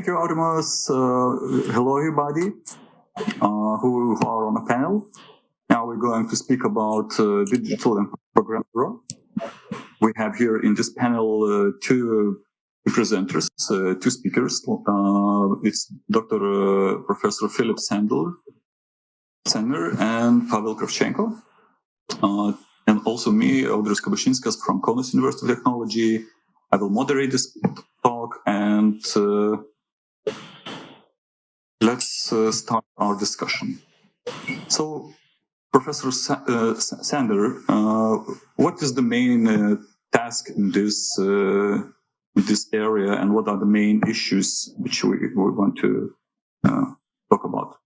you, Audrius. Hello, everybody who are on the panel. Now we're going to speak about digital and programmable. We have here in this panel two presenters, two speakers. It's Dr. Professor Philipp Sandner and Pavel Kravchenko. And also me, Audrius Kabašinskas from Kaunas University of Technology. I will moderate this talk, and let's start our discussion. So, Professor Sandner, what is the main task in this area, and what are the main issues which we want to talk about?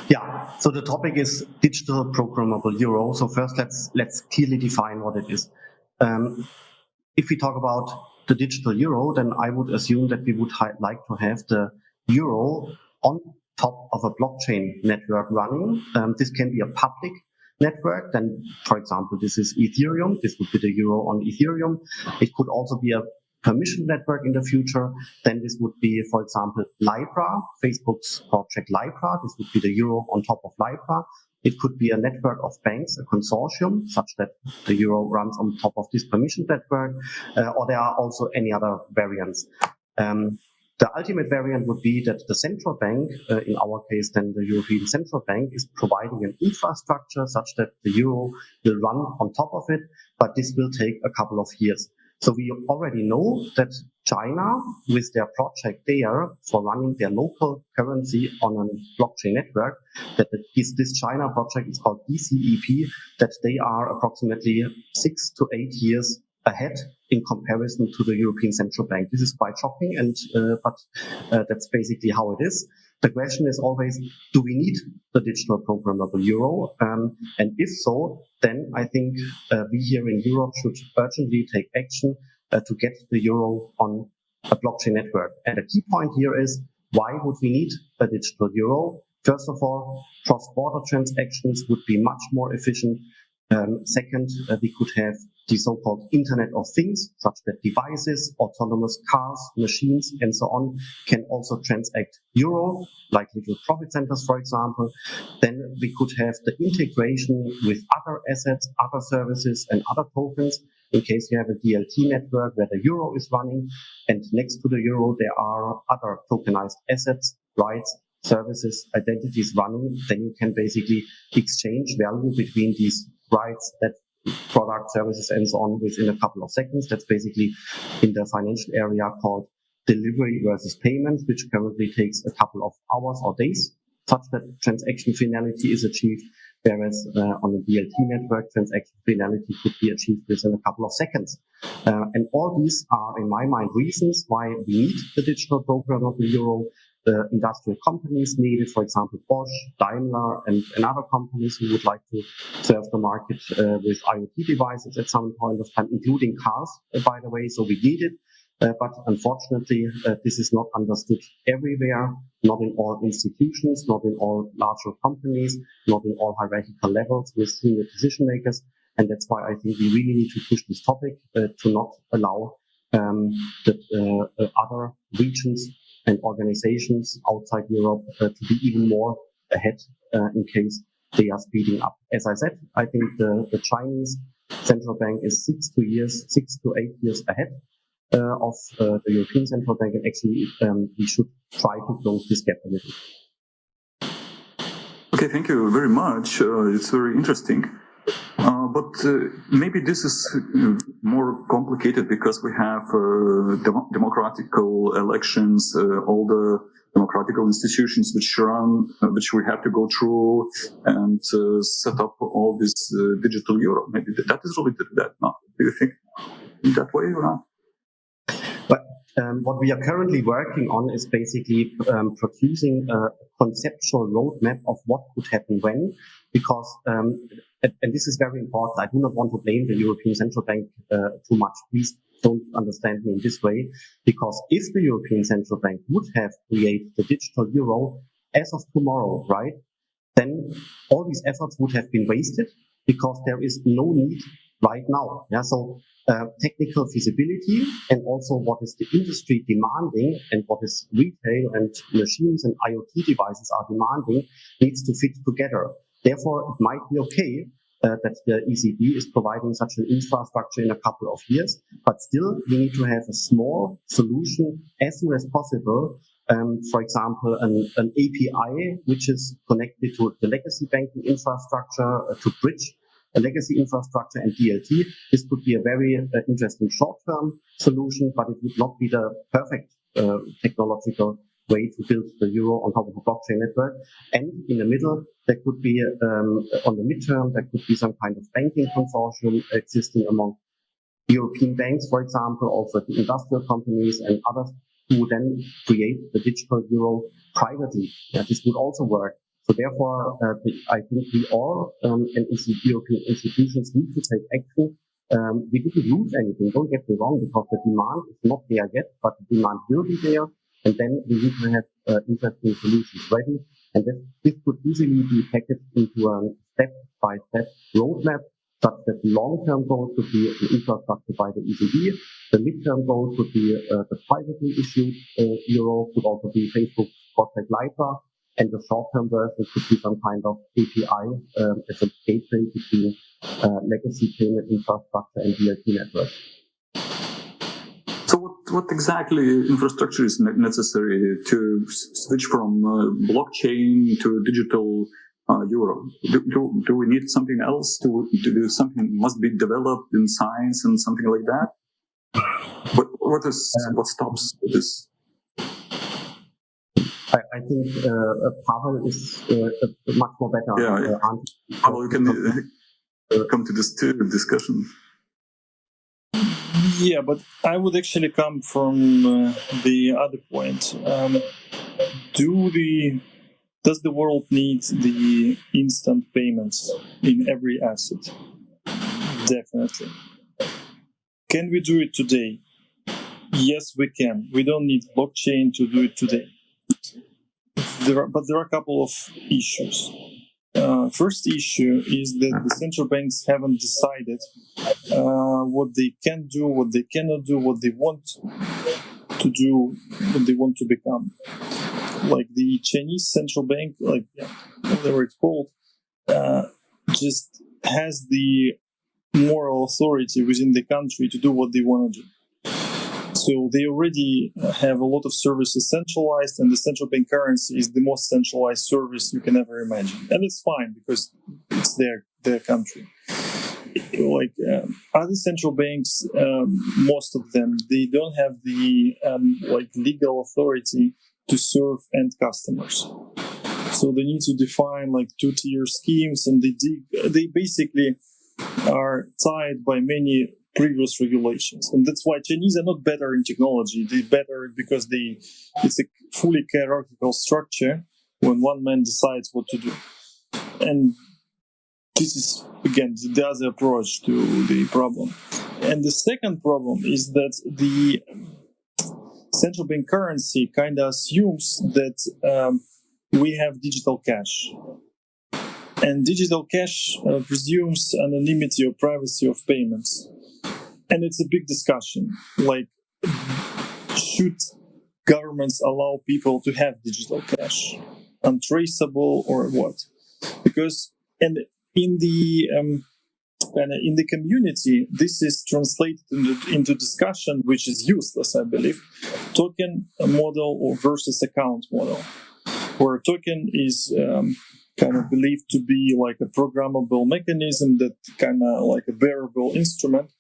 Yeah, so the topic is digital programmable euro. So first, let's clearly define what it is. If we talk about the digital euro, then I would assume that we would like to have the euro on top of a blockchain network running. This can be a public network. Then, for example, this is Ethereum. This would be the euro on Ethereum. It could also be a permission network in the future. Then this would be, for example, Libra, Facebook's project Libra. This would be the euro on top of Libra. It could be a network of banks, a consortium, such that the euro runs on top of this permission network, or there are also any other variants. The ultimate variant would be that the central bank, in our case then the European Central Bank, is providing an infrastructure such that the euro will run on top of it, but this will take a couple of years. So we already know that China, with their project there for running their local currency on a blockchain network, that this China project is called ECEP, that they are approximately 6 to 8 years ahead in comparison to the European Central Bank. This is quite shocking, but that's basically how it is. The question is always, do we need the digital programmable euro? And if so, then I think we here in Europe should urgently take action to get the euro on a blockchain network. And the key point here is, why would we need a digital euro? First of all, cross-border transactions would be much more efficient. Second, we could have the so-called Internet of Things, such that devices, autonomous cars, machines, and so on can also transact euro, like little profit centers, for example. Then we could have the integration with other assets, other services, and other tokens. In case you have a DLT network where the euro is running, and next to the euro there are other tokenized assets, rights, services, identities running, then you can basically exchange value between these rights, that product, services, and so on within a couple of seconds. That's basically in the financial area called delivery versus payment, which currently takes a couple of hours or days, such that transaction finality is achieved, whereas on the DLT network, transaction finality could be achieved within a couple of seconds. And all these are, in my mind, reasons why we need the digital programmable euro. The industrial companies need it, for example, Bosch, Daimler, and other companies who would like to serve the market with IoT devices at some point of time, including cars, by the way, so we need it. But unfortunately, this is not understood everywhere, not in all institutions, not in all larger companies, not in all hierarchical levels with senior decision makers. And that's why I think we really need to push this topic to not allow other regions and organizations outside Europe to be even more ahead in case they are speeding up. As I said, I think the Chinese central bank is 6 to 8 years ahead of the European Central Bank, and actually we should try to close this gap a little. Okay, thank you very much. It's very interesting. But maybe this is more complicated because we have democratical elections, all the democratical institutions which we have to go through and set up all this digital euro. Maybe that is related to that. No? Do you think in that way or not? But what we are currently working on is basically producing a conceptual roadmap of what could happen when, because and this is very important. I do not want to blame the European Central Bank too much. Please don't understand me in this way, because if the European Central Bank would have created the digital euro as of tomorrow, right, then all these efforts would have been wasted, because there is no need right now. Yeah, so technical feasibility and also what is the industry demanding and what is retail and machines and IoT devices are demanding needs to fit together. Therefore, it might be okay that the ECB is providing such an infrastructure in a couple of years, but still we need to have a small solution as soon as possible. For example, an API which is connected to the legacy banking infrastructure to bridge a legacy infrastructure and DLT. This could be a very interesting short-term solution, but it would not be the perfect technological way to build the euro on top of a blockchain network. And in the middle, there could be, on the midterm, there could be some kind of banking consortium existing among European banks, for example, also the industrial companies and others who then create the digital euro privately. Yeah, this would also work. So therefore, I think we all and European institutions need to take action. We didn't lose anything, don't get me wrong, because the demand is not there yet, but the demand will be there. And then we need to have interesting solutions ready. And this could easily be packaged into a step-by-step roadmap, such that the long-term goal could be an infrastructure by the ECB. The mid-term goal could be the privately issued euro, could also be Facebook Project Liter. And the short-term version could be some kind of API as a gateway between legacy payment infrastructure and DLT network. So what exactly infrastructure is necessary to switch from blockchain to digital euro? Do we need something else? To do something must be developed in science and something like that? What stops this? I think Pavel is much more better. Yeah. Pavel, you can come to this discussion. Yeah, but I would actually come from the other point. Does the world need the instant payments in every asset? Definitely. Can we do it today? Yes, we can. We don't need blockchain to do it today. But there are a couple of issues. First issue is that the central banks haven't decided what they can do, what they cannot do, what they want to do, what they want to become. Like the Chinese central bank, whatever it's called, just has the moral authority within the country to do what they want to do. So they already have a lot of services centralized, and the central bank currency is the most centralized service you can ever imagine. And it's fine because it's their country. Other central banks, most of them, they don't have the legal authority to serve end customers. So they need to define two-tier schemes, and they basically are tied by many previous regulations. And that's why Chinese are not better in technology. They're better because it's a fully hierarchical structure when one man decides what to do. And this is, again, the other approach to the problem. And the second problem is that the central bank currency kind of assumes that we have digital cash. And digital cash presumes anonymity or privacy of payments. And it's a big discussion, should governments allow people to have digital cash, untraceable or what? Because in the community, this is translated into discussion, which is useless, I believe. Token model versus account model, where a token is believed to be like a programmable mechanism that like a bearable instrument.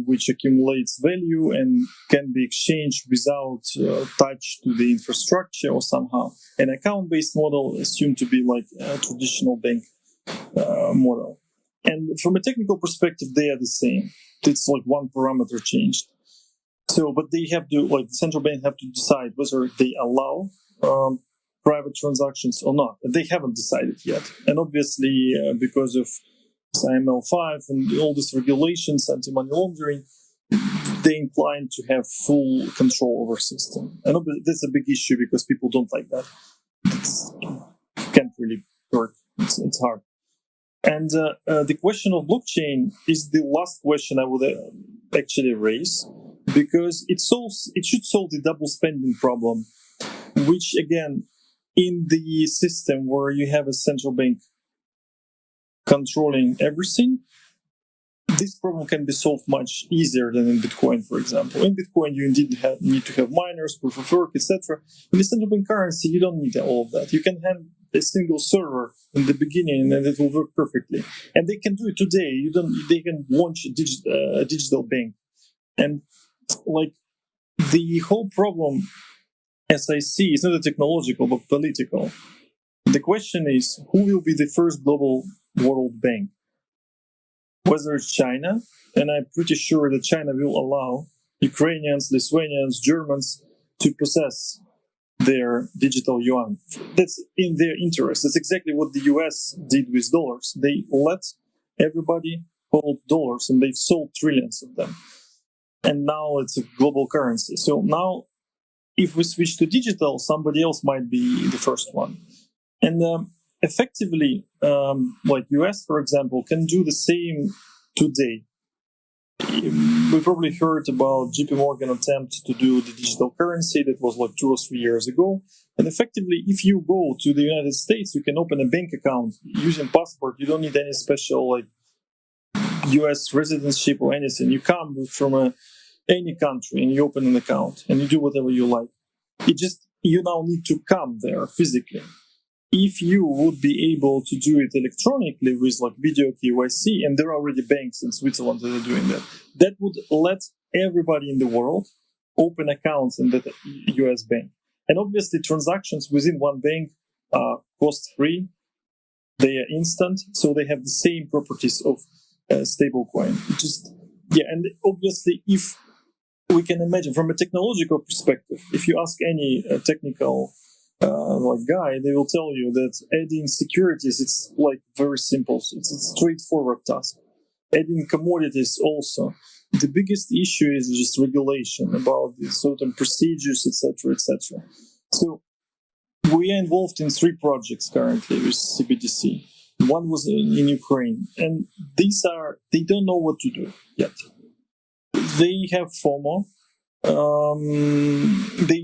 Which accumulates value and can be exchanged without touch to the infrastructure or somehow. An account-based model is assumed to be like a traditional bank model. And from a technical perspective, they are the same. It's like one parameter changed. So, but they have to, the central bank have to decide whether they allow private transactions or not. And they haven't decided yet. And obviously, because of AML5 and all these regulations, anti-money laundering, they inclined to have full control over system. And that's a big issue because people don't like that. It can't really work. It's hard. And the question of blockchain is the last question I would actually raise, because it should solve the double spending problem, which again, in the system where you have a central bank controlling everything, this problem can be solved much easier than in Bitcoin, for example. In Bitcoin, you indeed need to have miners, proof of work, etc. In the central bank currency, you don't need all of that. You can have a single server in the beginning, and it will work perfectly. And they can do it today. They can launch a digital bank, and like the whole problem, as I see, is not a technological but political. The question is, who will be the first global world bank? Whether it's China, and I'm pretty sure that China will allow Ukrainians, Lithuanians, Germans to possess their digital yuan. That's in their interest. That's exactly what the US did with dollars. They let everybody hold dollars, and they've sold trillions of them. And now it's a global currency. So now, if we switch to digital, somebody else might be the first one. And effectively, like US, for example, can do the same today. We probably heard about JP Morgan attempt to do the digital currency. That was like 2 or 3 years ago. And effectively, if you go to the United States, you can open a bank account using passport. You don't need any special like US residency or anything. You come from any country and you open an account and you do whatever you like. You now need to come there physically. If you would be able to do it electronically with like video KYC, and there are already banks in Switzerland that are doing that, that would let everybody in the world open accounts in that US bank. And obviously transactions within one bank are cost-free, they are instant, so they have the same properties of stablecoin. And obviously if we can imagine from a technological perspective, if you ask any technical guy, they will tell you that adding securities, it's like very simple. It's a straightforward task. Adding commodities also. The biggest issue is just regulation about the certain procedures, etc., etc. So we are involved in 3 projects currently with CBDC. One was in Ukraine, and they don't know what to do yet. They have FOMO.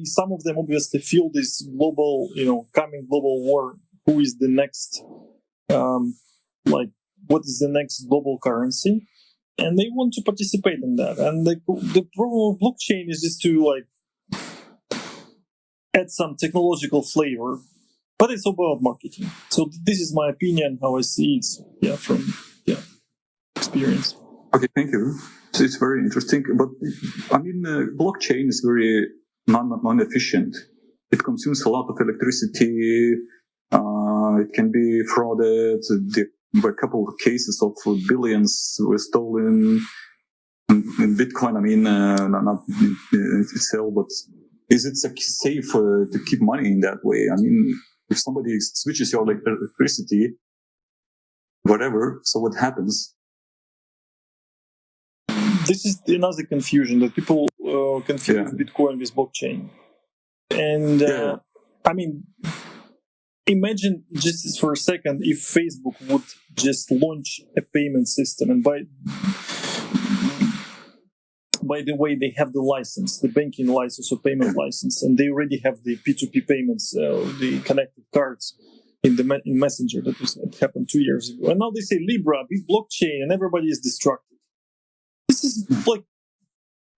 Some of them obviously feel this global, coming global war. Who is the next, what is the next global currency? And they want to participate in that. And the problem of blockchain is just to add some technological flavor, but it's about marketing. So this is my opinion, how I see it, from experience. Okay, thank you. So it's very interesting, but I mean, blockchain is very non-efficient. It consumes a lot of electricity. It can be frauded. A couple of cases of billions were stolen in Bitcoin. I mean, not itself, but is it safe to keep money in that way? I mean, if somebody switches your electricity, whatever, so what happens? This is another confusion that people confuse Bitcoin with blockchain. And I mean, imagine just for a second if Facebook would just launch a payment system, and by the way, they have the license, the banking license or payment license, and they already have the P2P payments, the connected cards in Messenger. That happened 2 years ago. And now they say Libra, big blockchain, and everybody is distracted. This is like,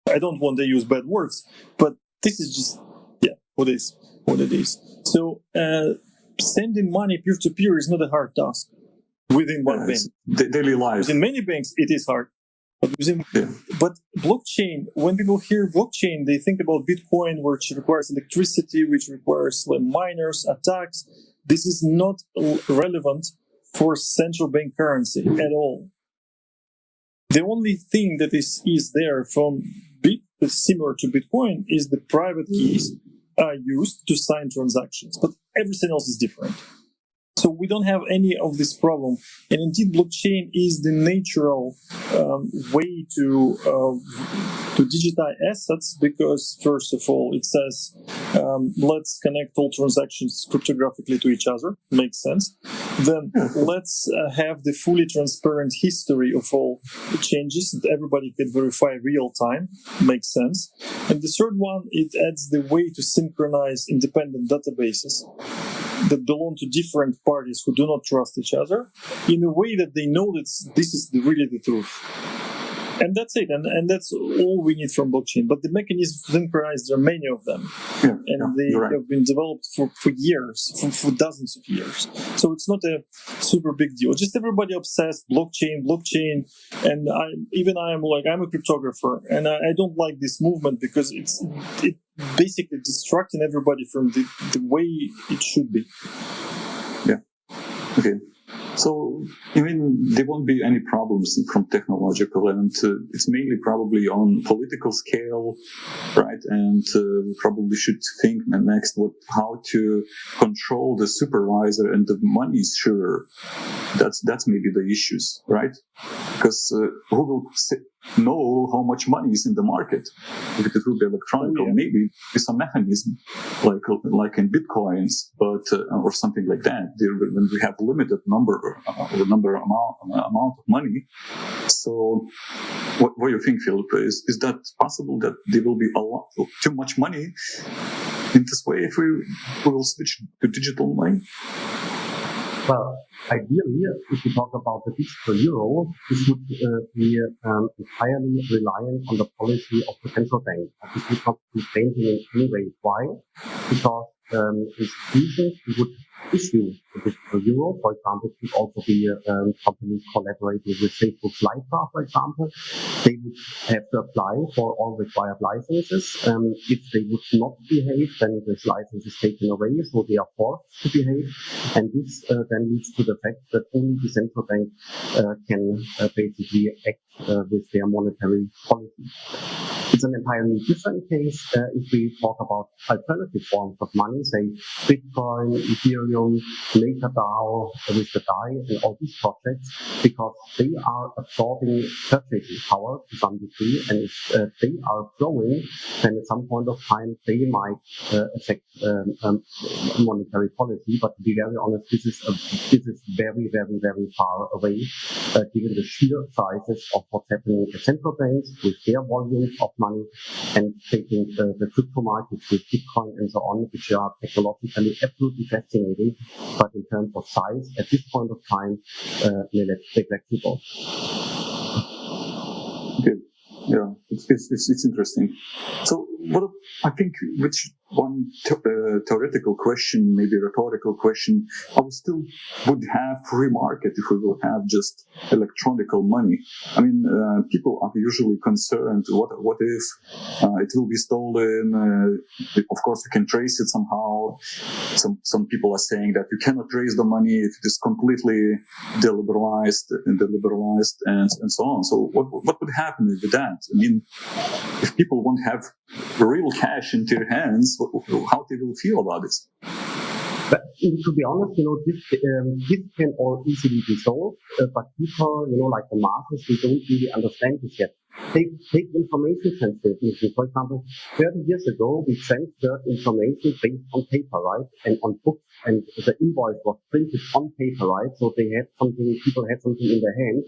I don't want to use bad words, but this is just, what it is. So sending money peer-to-peer is not a hard task within one bank. Daily life. Within many banks, it is hard. But blockchain, when people hear blockchain, they think about Bitcoin, which requires electricity, which requires miners, attacks. This is not relevant for central bank currency at all. The only thing that is there similar to Bitcoin is the private keys are used to sign transactions, but everything else is different. So we don't have any of this problem. And indeed, blockchain is the natural way to to digitize assets because, first of all, it says let's connect all transactions cryptographically to each other. Makes sense. Then let's have the fully transparent history of all the changes that everybody can verify real time. Makes sense. And the third one, it adds the way to synchronize independent databases that belong to different parties who do not trust each other in a way that they know that this is really the truth. And that's it. And that's all we need from blockchain. But the mechanisms synchronized, there are many of them. And they have been developed for years, for dozens of years. So it's not a super big deal. Just everybody obsessed, blockchain. And I'm a cryptographer. And I don't like this movement because it basically distracting everybody from the way it should be. Yeah. Okay. So, there won't be any problems from technological, and it's mainly probably on political scale, right? And we probably should think next how to control the supervisor and the money sharer. That's maybe the issues, right? Because who will know how much money is in the market? If it will be electronic, maybe with some mechanism, like in bitcoins, but or something like that. When we have limited amount of money. So, what do you think, Philipp? Is that possible that there will be too much money in this way if we will switch to digital money? Well, ideally, if we talk about the digital euro, this would be entirely reliant on the policy of the central bank. This would not be changing in any way. Why? Because institutions would issue the digital euro, for example, it could also be companies collaborating with Facebook's Lytra, for example. They would have to apply for all required licenses. If they would not behave, then this license is taken away, so they are forced to behave. And this then leads to the fact that only the central bank can basically act with their monetary policy. It's an entirely different case if we talk about alternative forms of money, say Bitcoin, Ethereum, MakerDAO with the DAI and all these projects, because they are absorbing purchasing power to some degree, and if they are growing, then at some point of time they might affect monetary policy. But to be very honest, this is very, very, very far away, given the sheer sizes of what's happening at central banks with their volumes of money, and taking the crypto markets with Bitcoin and so on, which are technologically absolutely fascinating, but in terms of size, at this point of time, negligible. Okay. Yeah, it's interesting. So, which one theoretical question, maybe rhetorical question, I still would have free market if we will have just electronical money. People are usually concerned, what if it will be stolen? Of course, you can trace it somehow. Some people are saying that you cannot trace the money if it is completely deliberalized and so on. So what would happen with that? If people won't have real cash in their hands, how they will feel about this? But to be honest, this can all easily be solved, but people, like the masses, they don't really understand this yet. Take information transfer. For example, 30 years ago, we transferred information based on paper, right? And on books, and the invoice was printed on paper, right? So people had something in their hand.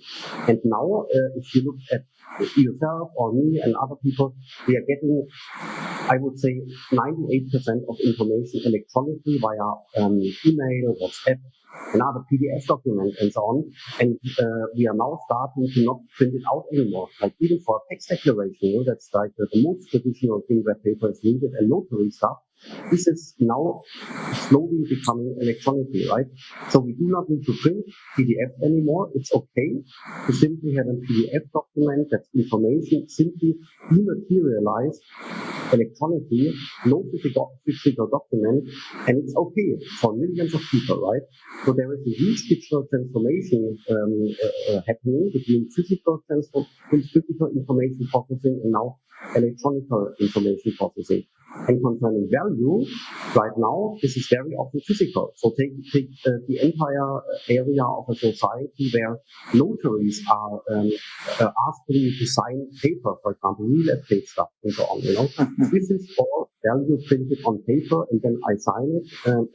And now, if you look at yourself or me and other people, we are getting, I would say, 98% of information electronically via email, WhatsApp, another PDF document and so on. And we are now starting to not print it out anymore. Like even for a tax declaration, that's like the most traditional thing where paper is needed, and notary stuff. This is now slowly becoming electronically, right? So we do not need to print PDF anymore. It's okay to simply have a PDF document that's information simply dematerialized electronically, no physical document, and it's okay for millions of people, right? So there is a huge digital transformation happening between physical information processing and now electronic information processing. And concerning value, right now, this is very often physical. So take the entire area of a society where notaries are asking you to sign paper, for example, real estate stuff and so on, This is all value printed on paper, and then I sign it,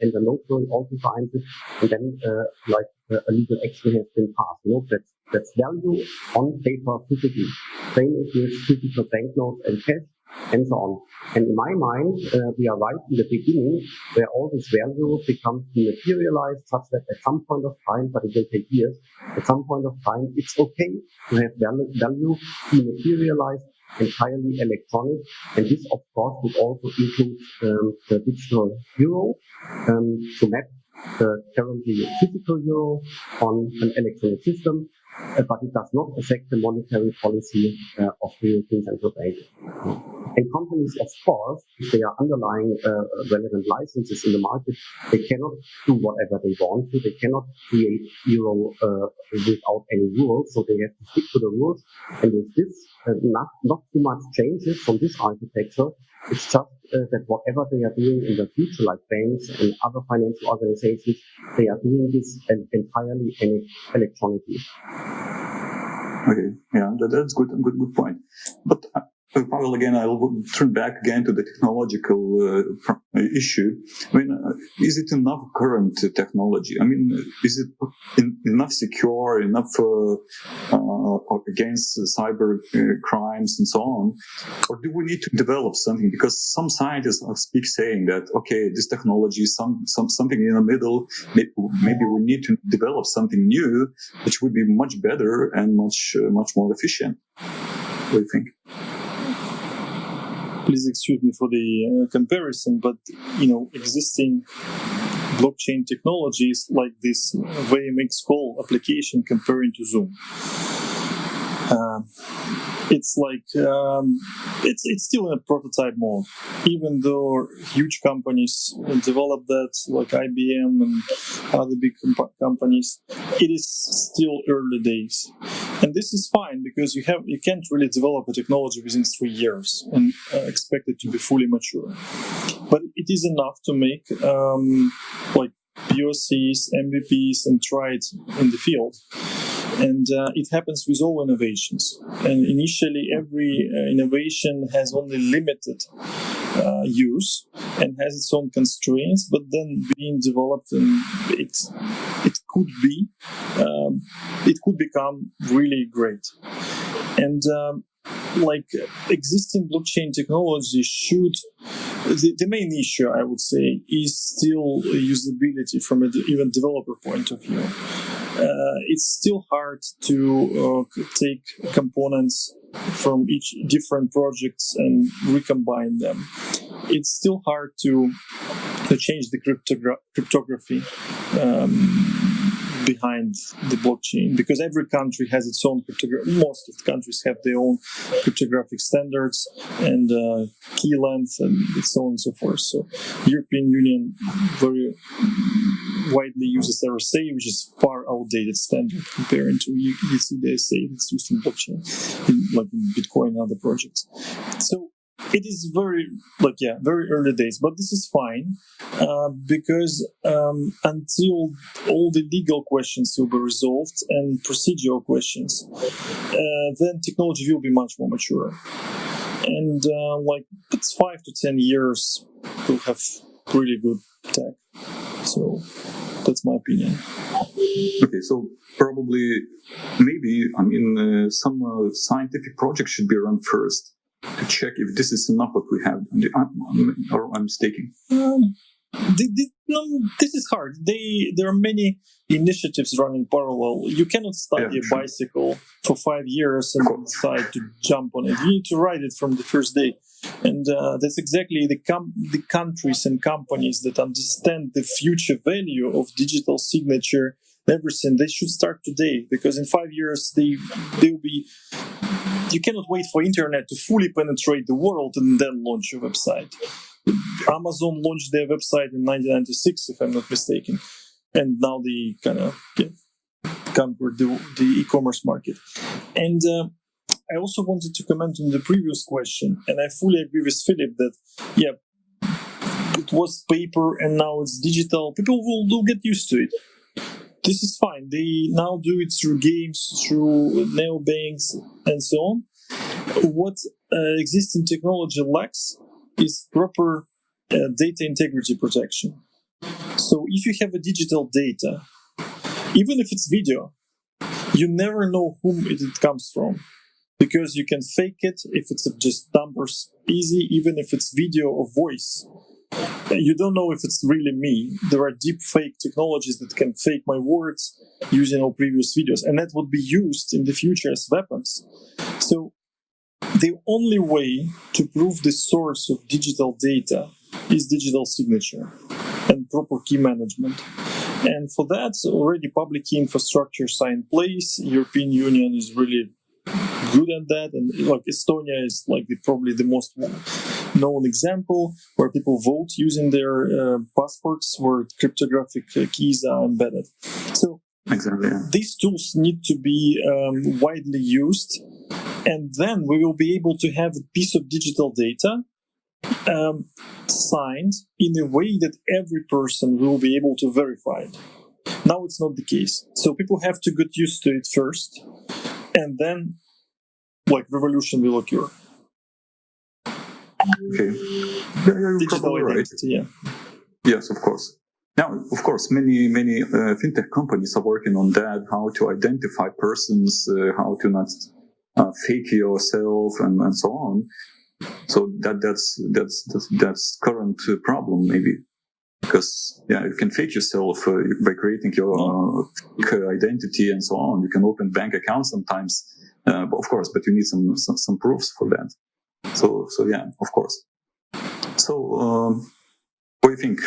and the notary also signs it, and then a legal action has been passed. That's value on paper physically. Same as with physical banknotes and cash, and so on. And in my mind, we are right in the beginning where all this value becomes dematerialized, such that at some point of time, but it will take years, at some point of time, it's okay to have value dematerialized, entirely electronic. And this, of course, would also include the digital euro to map the currently physical euro on an electronic system, but it does not affect the monetary policy of the European Central Bank. And companies, of course, if they are underlying relevant licenses in the market, they cannot do whatever they want to. They cannot create euro without any rules, so they have to stick to the rules. And with this, not too much changes from this architecture. It's just that whatever they are doing in the future, like banks and other financial organizations, they are doing this entirely electronically. Okay, yeah, that's good point. But Pavel, again, I will turn back again to the technological issue. I mean, is it enough current technology? I mean, is it enough secure, enough against cyber crimes and so on? Or do we need to develop something? Because some scientists speak saying that, okay, this technology is something in the middle. Maybe we need to develop something new, which would be much better and much more efficient. What do you think? Please excuse me for the comparison, but existing blockchain technologies like this VMX call application comparing to Zoom. It's like it's still in a prototype mode, even though huge companies develop that, like IBM and other big companies. It is still early days, and this is fine because you can't really develop a technology within 3 years and expect it to be fully mature. But it is enough to make like POCs, MVPs, and try it in the field. And it happens with all innovations. And initially, every innovation has only limited use and has its own constraints, but then being developed, and it could become really great. And like existing blockchain technology should. The main issue, I would say, is still usability from an even developer point of view. It's still hard to take components from each different projects and recombine them. It's still hard to change the cryptography behind the blockchain, because every country has its own most of the countries have their own cryptographic standards and key length and so on and so forth. So European Union very widely uses RSA, which is far outdated standard comparing to ECDSA that's used in blockchain, like in Bitcoin and other projects. So it is very early days, but this is fine because until all the legal questions will be resolved and procedural questions, then technology will be much more mature. And it's 5 to 10 years, we'll have really good tech. So that's my opinion. Okay, so probably, maybe, some scientific projects should be run first to check if this is enough what we have, or I'm mistaken. This is hard. There are many initiatives running parallel. You cannot study a bicycle for 5 years and decide to jump on it. You need to ride it from the first day. And that's exactly the countries and companies that understand the future value of digital signature, everything. They should start today, because in 5 years they will be. You cannot wait for internet to fully penetrate the world and then launch your website. Amazon launched their website in 1996, if I'm not mistaken, and now they kind of conquered the e-commerce market. And I also wanted to comment on the previous question, and I fully agree with Philipp that it was paper and now it's digital, people will get used to it. This is fine. They now do it through games, through neobanks, and so on. What existing technology lacks is proper data integrity protection. So if you have a digital data, even if it's video, you never know whom it comes from, because you can fake it if it's just numbers, easy, even if it's video or voice. You don't know if it's really me. There are deep fake technologies that can fake my words using all previous videos, and that would be used in the future as weapons. So the only way to prove the source of digital data is digital signature and proper key management. And for that, already public key infrastructures are in place. European Union is really good at that, and like Estonia is like probably the most known example, where people vote using their passports where cryptographic keys are embedded. So exactly, yeah. These tools need to be widely used, and then we will be able to have a piece of digital data signed in a way that every person will be able to verify it. Now it's not the case. So people have to get used to it first, and then like revolution will occur. Okay. Yeah, you're Digital probably right. identity, yeah. Yes, of course. Now, of course, many fintech companies are working on that, how to identify persons, how to not fake yourself, and so on. So that's current problem maybe, because you can fake yourself by creating your fake identity and so on. You can open bank accounts sometimes, but of course, but you need some proofs for that. So yeah, of course. So what do you think?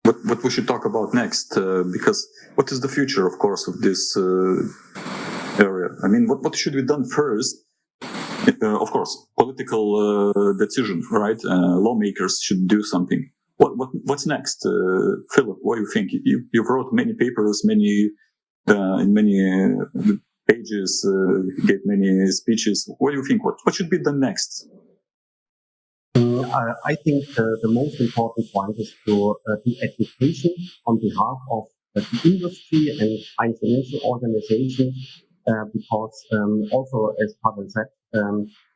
What we should talk about next? Because what is the future, of course, of this area? I mean, what should be done first? Of course, political decision, right? Lawmakers should do something. What's next, Philipp? What do you think? You wrote many papers, in many pages, gave many speeches. What do you think? What should be the next? I think the most important point is to do education on behalf of the industry and financial organizations, because also, as Pavel said,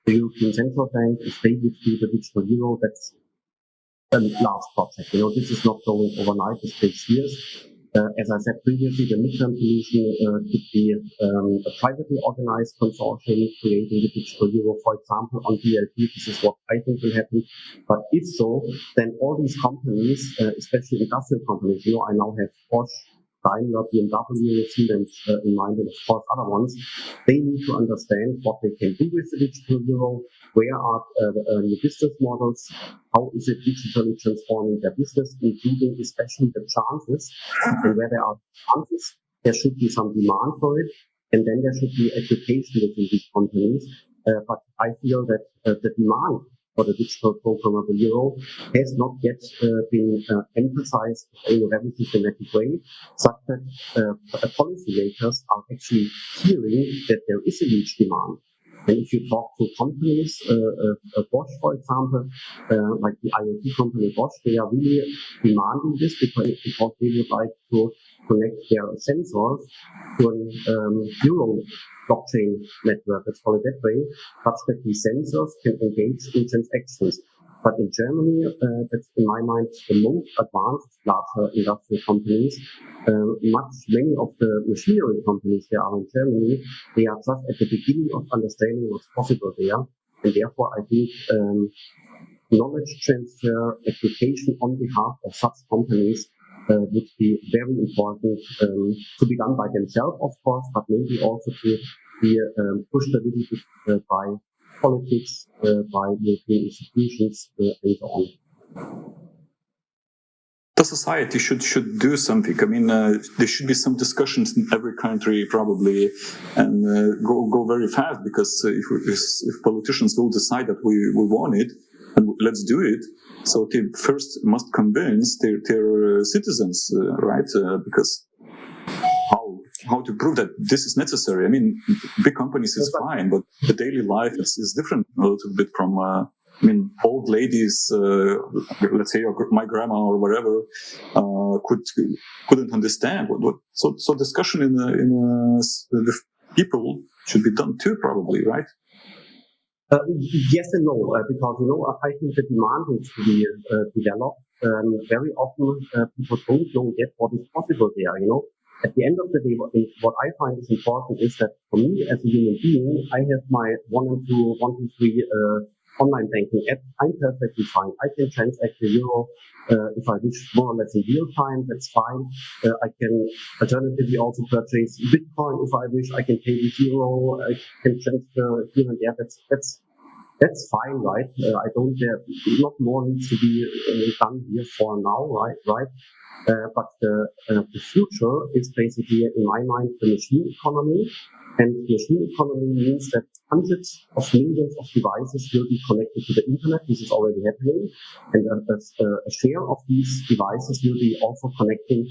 the European Central Bank, if they would do the digital euro, that's a large project. This is not going overnight. This takes years. As I said previously, the midterm solution could be a privately organized consortium creating the digital euro, for example, on DLT. This is what I think will happen. But if so, then all these companies, especially industrial companies, I now have Bosch, Daimler, BMW, Siemens in mind, and of course other ones, they need to understand what they can do with the digital euro, where are the new business models, how is it digitally transforming their business, including especially the chances, and where there are chances, there should be some demand for it, and then there should be education within these companies. But I feel that the demand for the digital programmable euro has not yet been emphasized in a very systematic way, such that policymakers are actually hearing that there is a huge demand. And if you talk to companies, Bosch, for example, like the IoT company Bosch, they are really demanding this because they would like to connect their sensors to an euro blockchain network, let's call it that way, such that the sensors can engage in transactions. But in Germany, that's in my mind the most advanced larger industrial companies. Many of the machinery companies there are in Germany, they are just at the beginning of understanding what's possible there. And therefore, I think knowledge transfer, education on behalf of such companies would be very important to be done by themselves, of course, but maybe also to be pushed a little bit by politics, by European institutions, and so on. The society should do something. I mean, there should be some discussions in every country probably, and go very fast, because if politicians will decide that we want it, and let's do it. So they first must convince their citizens, right? Because how to prove that this is necessary? I mean, big companies is fine, but the daily life is different a little bit from old ladies, let's say my grandma or whatever, couldn't understand so discussion with people should be done too, probably, right? Yes and no, because I think the demand needs to be developed. Very often people don't know yet what is possible there. At the end of the day, what I find is important is that for me as a human being, I have my 1, 2, 3 online banking app. I'm perfectly fine. I can transact the euro if I wish, more or less in real time. That's fine. I can alternatively also purchase Bitcoin if I wish. I can pay with euro. I can transfer here and there. That's fine, right? I don't. Not more needs to be done here for now, right? But the future is basically, in my mind, the machine economy. And machine economy means that hundreds of millions of devices will be connected to the internet. This is already happening. And a share of these devices will be also connecting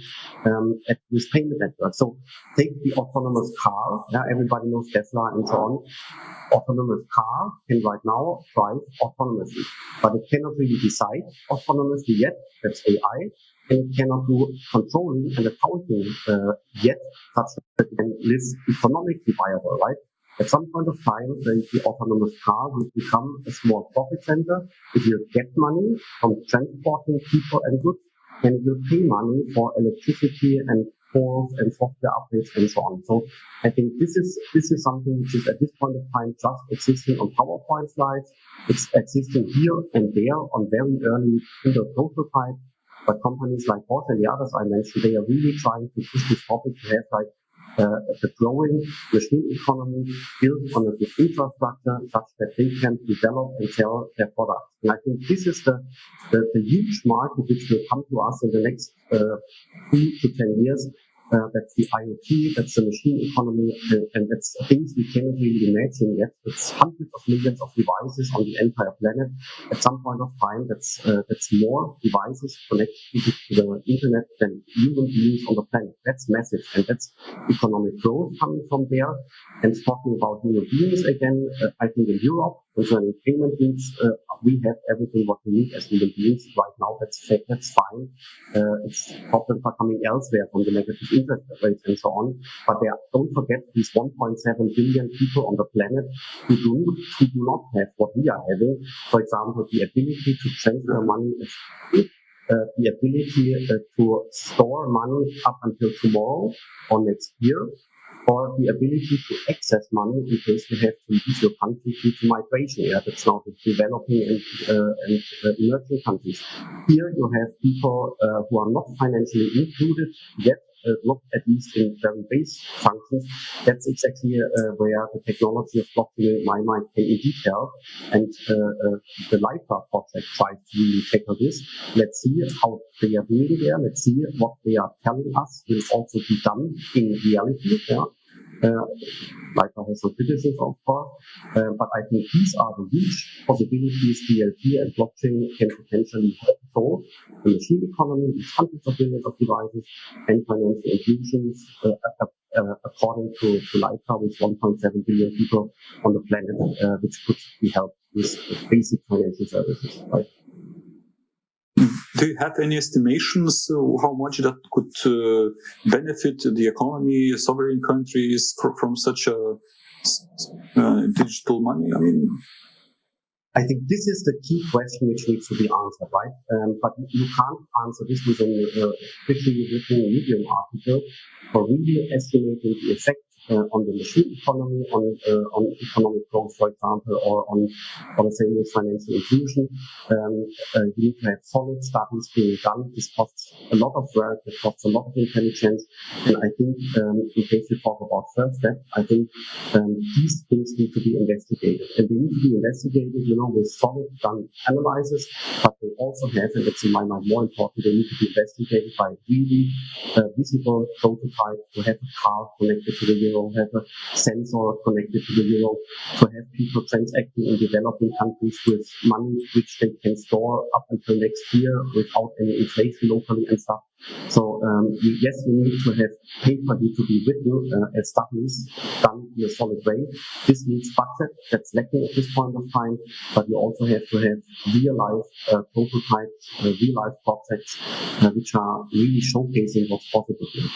with payment networks. So take the autonomous car. Everybody knows Tesla and so on. Autonomous car can right now drive autonomously, but it cannot really decide autonomously yet. That's AI. And it cannot do controlling and accounting yet, such that it can live economically viable, right? At some point of time, the autonomous car will become a small profit center. It will get money from transporting people and goods, and it will pay money for electricity and tolls and software updates and so on. So I think this is something which is at this point of time just existing on PowerPoint slides. It's existing here and there on very early prototypes. But companies like Bosch and the others I mentioned, they are really trying to push this topic to have the growing machine economy built on a good infrastructure such that they can develop and sell their products. And I think this is the huge market which will come to us in the next 2 to 10 years. That's the IoT, that's the machine economy, and that's things we cannot really imagine yet. It's hundreds of millions of devices on the entire planet. At some point of time, that's more devices connected to the internet than human beings on the planet. That's massive, and that's economic growth coming from there. And talking about human beings again, I think in Europe, concerning payment needs, we have everything what we need as human beings right now. That's fine. It's problems are coming elsewhere from the negative interest rates and so on. But don't forget these 1.7 billion people on the planet who do not have what we are having. For example, the ability to transfer money, the ability to store money up until tomorrow or next year, or the ability to access money in case you have to leave your country due to migration. That's now the developing and emerging countries. Here you have people who are not financially included yet, not at least in very base functions. That's exactly where the technology of blockchain, in my mind, came in detail. And the LIFA project tries to really tackle this. Let's see how they are doing there. Let's see what they are telling us will also be done in reality. LIFA has some criticism, of course, but I think these are the huge possibilities DLT and blockchain can potentially help solve the machine economy with hundreds of billions of devices and financial inclusions, according to LIFA, with 1.7 billion people on the planet, which could be helped with basic financial services, right? Do you have any estimations how much that could benefit the economy, sovereign countries from such a digital money? I think this is the key question which needs to be answered, right? But you can't answer this with a quickly written Medium article for really estimating the effect on the machine economy, on economic growth, for example, or on the same with financial inclusion. You need to have solid studies being done. This costs a lot of work, it costs a lot of intelligence. And I think, in case we talk about first step, I think these things need to be investigated. And they need to be investigated, with solid done analysis, but they also have, and that's in my mind more important, they need to be investigated by really visible prototype to have a car connected to the euro, have a sensor connected to the euro, to have people transacting in developing countries with money which they can store up until next year without any inflation locally and stuff. So yes, you need to have paper need to be written as studies done in a solid way. This needs budget that's lacking at this point of time, but you also have to have real life prototypes, real life projects which are really showcasing what's possible here.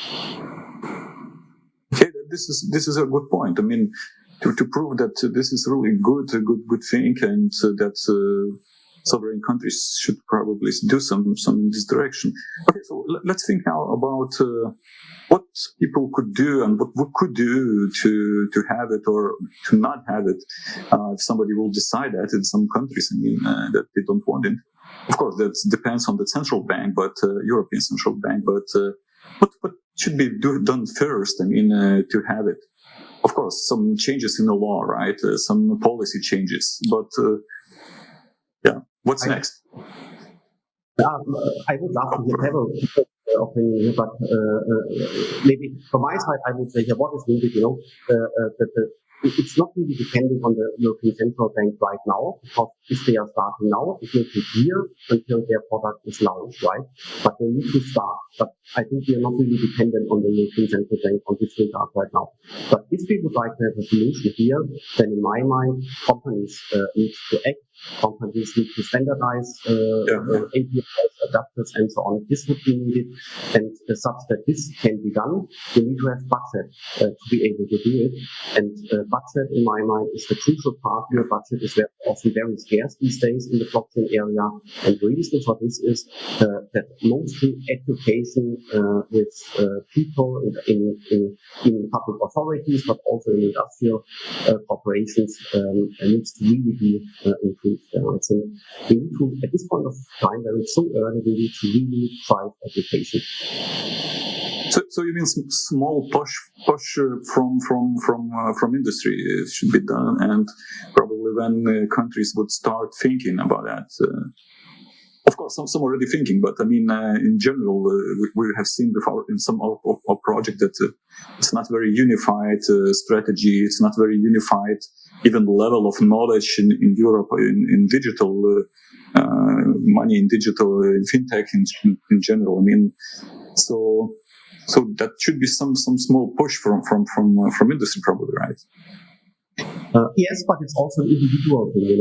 Okay, this is a good point. I mean, to prove that this is really a good thing, and that sovereign countries should probably do some in this direction. Okay, so let's think now about what people could do and what we could do to have it or to not have it. If somebody will decide that in some countries, I mean, that they don't want it. Of course, that depends on the central bank, but European central bank. But what should be done first? I mean, to have it. Of course, some changes in the law, right? Some policy changes, but yeah. What's next? I would love to hear Pavel's opinion here, but maybe from my side, I would say here what is needed. It's not really dependent on the European Central Bank right now, because if they are starting now, it will take years until their product is launched, right? But they need to start. But I think we are not really dependent on the European Central Bank on this regard right now. But if we would like to have a solution here, then in my mind, companies need to act. Companies need to standardize APIs, adapters, and so on. This would be needed, and such that this can be done, you need to have budget to be able to do it. And budget, in my mind, is the crucial part here. Budget is often very scarce these days in the blockchain area, and the reason for this is that mostly education with people in public authorities, but also in industrial corporations, needs to really be improved. So we need to, at this point of time, where it's so early, we need to really drive education. So you mean small push from industry should be done, and probably when countries would start thinking about that. Of course, some already thinking, but I mean, in general, we have seen before in some of our project that it's not very unified strategy. It's not very unified, even the level of knowledge in Europe in digital money, in digital in fintech in general. I mean, so that should be some small push from industry, probably, right? Yes, but it's also an individual thing,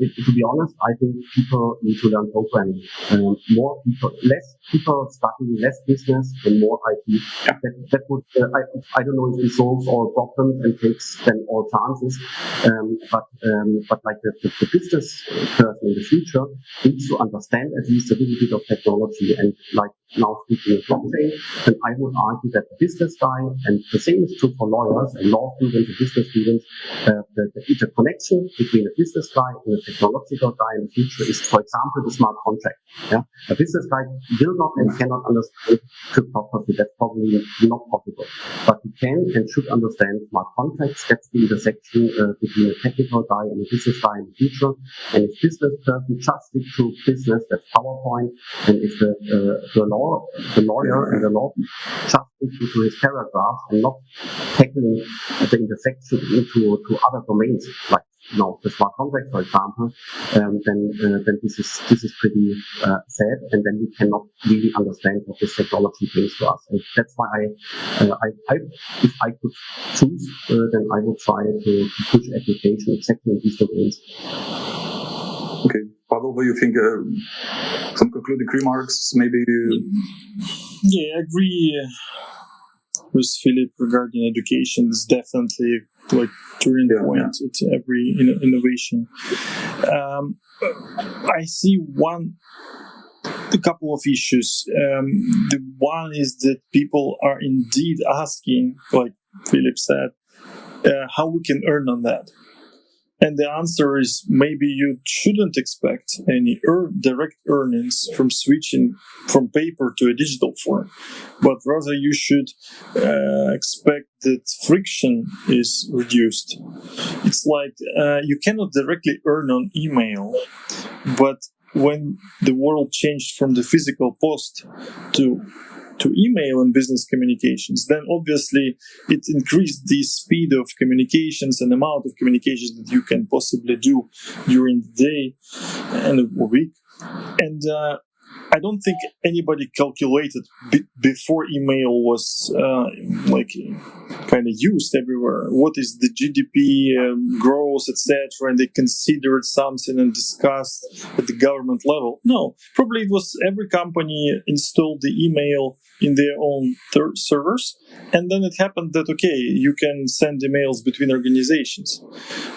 to be honest, I think people need to learn programming. Less people studying less business and more IT. That would, I don't know if it solves all problems and takes then all chances, but like the business person in the future needs to understand at least a little bit of technology. And like now speaking of blockchain, then I would argue that the business guy, and the same is true for lawyers and law students and business students, the interconnection between a business guy and a technological guy in the future is, for example, the smart contract. Yeah? A business guy will not and cannot understand cryptography. That's probably not possible. But he can and should understand smart contracts. That's the intersection between a technical guy and a business guy in the future. And if business person just stick to business, that's PowerPoint. And if the lawyer and the law just stick to his paragraphs and not tackling the intersection into other domains, like the smart contract, for example, then this is pretty sad, and then we cannot really understand what this technology brings to us. And that's why if I could choose, then I would try to push education exactly in these domains. Okay, Pavel, what do you think? Some concluding remarks, maybe? Yeah, I agree with Philipp regarding education. Is definitely like turning point at every innovation. I see a couple of issues. The one is that people are indeed asking, like Philipp said, how we can earn on that. And the answer is maybe you shouldn't expect any direct earnings from switching from paper to a digital form, but rather you should expect that friction is reduced. It's like you cannot directly earn on email, but when the world changed from the physical post to email and business communications, then obviously it increased the speed of communications and amount of communications that you can possibly do during the day and a week. And I don't think anybody calculated before email was kind of used everywhere. What is the GDP growth, etc., and they considered something and discussed at the government level. No, probably it was every company installed the email in their own servers, and then it happened that you can send emails between organizations,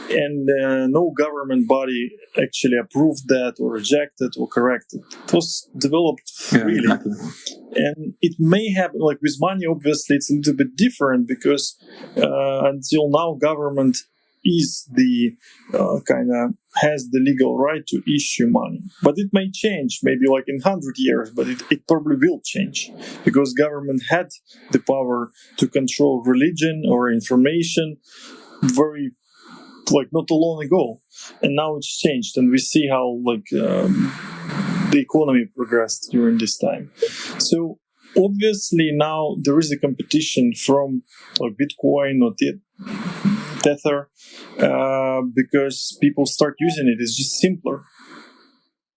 and no government body actually approved that or rejected or corrected. It was developed freely. Yeah, exactly. And it may happen, like with money, obviously, it's a little bit different because until now, government is the has the legal right to issue money. But it may change, maybe like in 100 years, but it probably will change because government had the power to control religion or information very not too long ago, and now it's changed, and we see how the economy progressed during this time. So obviously now there is a competition from Bitcoin or Tether because people start using it. It's just simpler.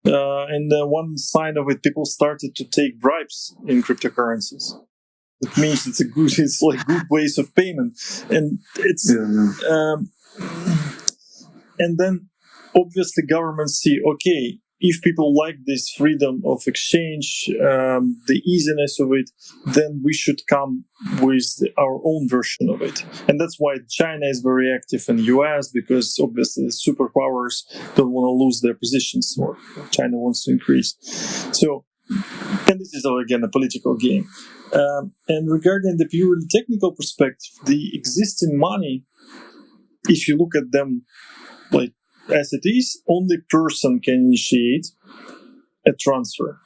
And one sign of it, people started to take bribes in cryptocurrencies. It means it's good ways of payment, and it's and then obviously governments see if people like this freedom of exchange, the easiness of it, then we should come with our own version of it. And that's why China is very active in the US, because obviously the superpowers don't want to lose their positions, or China wants to increase. So, and this is again a political game. And regarding the purely technical perspective, the existing money, if you look at them as it is, only person can initiate a transfer.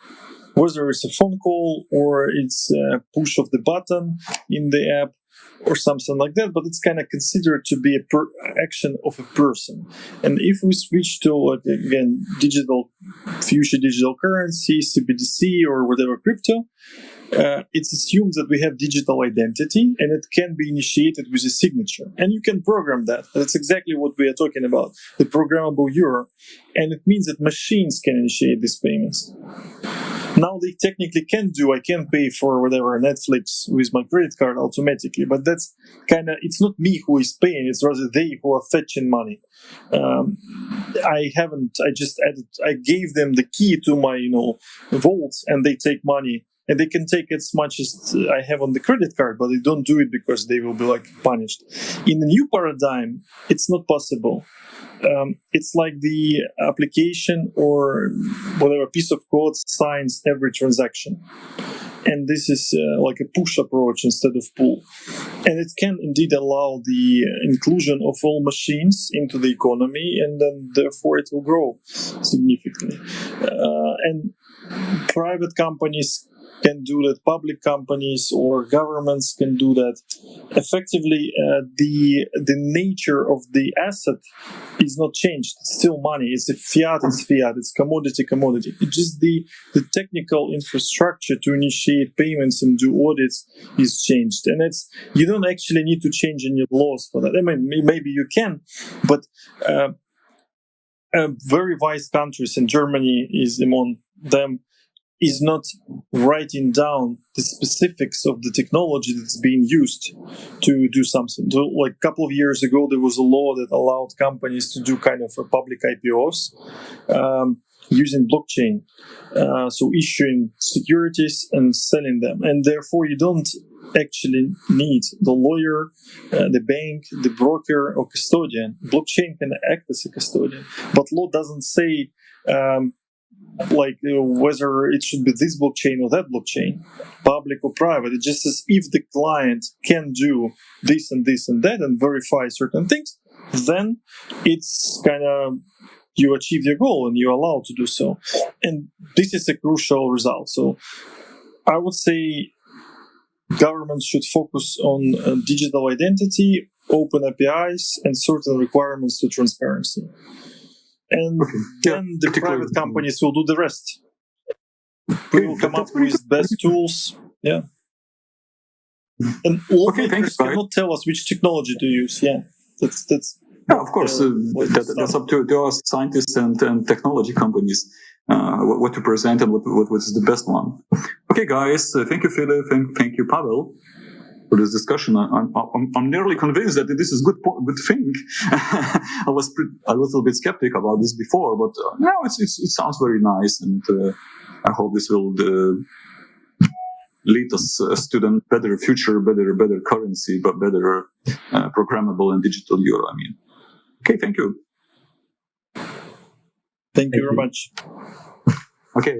Whether it's a phone call or it's a push of the button in the app or something like that, but it's kind of considered to be action of a person. And if we switch to, again, future digital currency, CBDC or whatever crypto, it's assumed that we have digital identity and it can be initiated with a signature. And you can program that. That's exactly what we are talking about, the programmable euro. And it means that machines can initiate these payments. Now they technically I can pay for whatever Netflix with my credit card automatically, but that's it's not me who is paying, it's rather they who are fetching money. I gave them the key to my, vault, and they take money. And they can take as much as I have on the credit card, but they don't do it because they will be punished. In the new paradigm, it's not possible. It's like the application or whatever piece of code signs every transaction. And this is like a push approach instead of pull. And it can indeed allow the inclusion of all machines into the economy, and then therefore it will grow significantly. And private companies can do that, public companies or governments can do that. Effectively, the nature of the asset is not changed. It's still money. It's fiat. It's commodity. It's just the technical infrastructure to initiate payments and do audits is changed. And you don't actually need to change any laws for that. I mean, maybe you can, but very wise countries, and Germany is among them, is not writing down the specifics of the technology that's being used to do something. So, a couple of years ago, there was a law that allowed companies to do public IPOs using blockchain. So issuing securities and selling them. And therefore, you don't actually need the lawyer, the bank, the broker, or custodian. Blockchain can act as a custodian. But law doesn't say whether it should be this blockchain or that blockchain, public or private. It just says if the client can do this and this and that and verify certain things, then it's you achieve your goal and you're allowed to do so. And this is a crucial result. So I would say governments should focus on digital identity, open APIs, and certain requirements to transparency. And then the private companies will do the rest. We will come up with best tools. Yeah. And lawmakers cannot tell us which technology to use. Yeah. That's of course. That's up to us scientists and technology companies. what to present and what was the best one. Okay, guys, thank you, Philipp, and thank you, Pavel, for this discussion. I'm nearly convinced that this is good thing. I was a little bit skeptic about this before, but now it sounds very nice, and I hope this will lead us a student better future, better currency, but better programmable and digital euro. I mean, okay, thank you. Thank you very much. Okay.